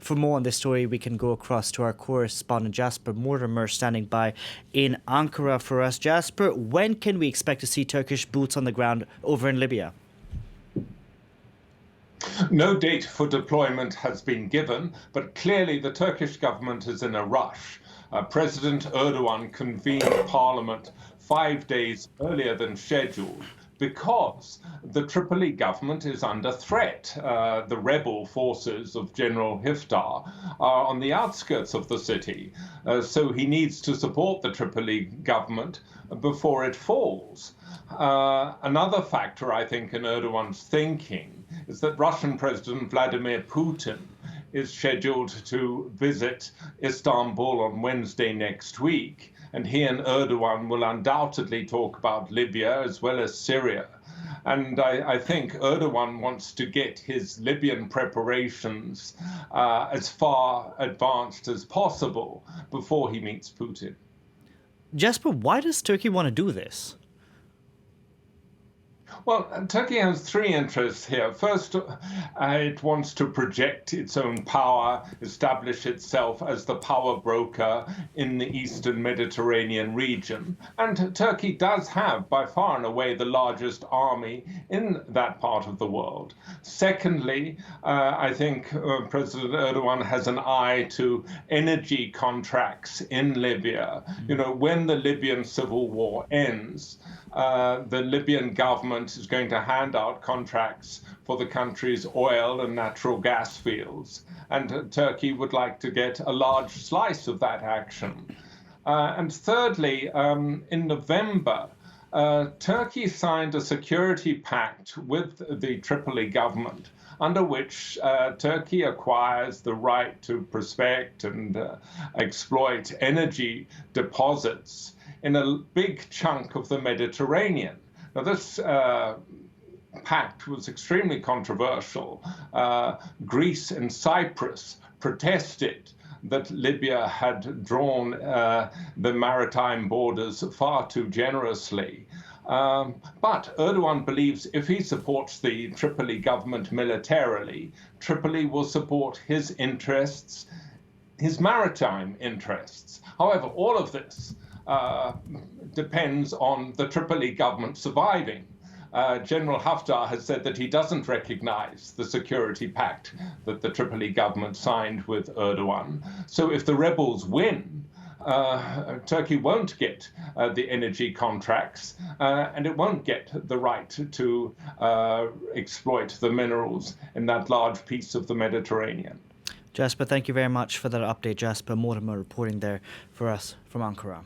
For more on this story, we can go across to our correspondent Jasper Mortimer standing by in Ankara for us. Jasper, when can we expect to see Turkish boots on the ground over in Libya? No date for deployment has been given, but clearly the Turkish government is in a rush. President Erdogan convened parliament 5 days earlier than scheduled because the Tripoli government is under threat. The rebel forces of General Hiftar are on the outskirts of the city, so he needs to support the Tripoli government before it falls. Another factor, I think, in Erdogan's thinking is that Russian President Vladimir Putin is scheduled to visit Istanbul on Wednesday next week, and he and Erdogan will undoubtedly talk about Libya as well as Syria. And I think Erdogan wants to get his Libyan preparations as far advanced as possible before he meets Putin. Jasper, why does Turkey want to do this? Well, Turkey has three interests here. First, it wants to project its own power, establish itself as the power broker in the Eastern Mediterranean region. And Turkey does have, by far and away, the largest army in that part of the world. Secondly, I think President Erdogan has an eye to energy contracts in Libya. You know, when the Libyan civil war ends, the Libyan government is going to hand out contracts for the country's oil and natural gas fields. And Turkey would like to get a large slice of that action. And thirdly, in November, Turkey signed a security pact with the Tripoli government, under which Turkey acquires the right to prospect and exploit energy deposits in a big chunk of the Mediterranean. Now, this pact was extremely controversial. Greece and Cyprus protested that Libya had drawn the maritime borders far too generously. But Erdogan believes if he supports the Tripoli government militarily, Tripoli will support his interests, his maritime interests. However, all of this depends on the Tripoli government surviving. General Haftar has said that he doesn't recognize the security pact that the Tripoli government signed with Erdogan. So if the rebels win, Turkey won't get the energy contracts, and it won't get the right to exploit the minerals in that large piece of the Mediterranean. Jasper, thank you very much for that update. Jasper Mortimer reporting there for us from Ankara.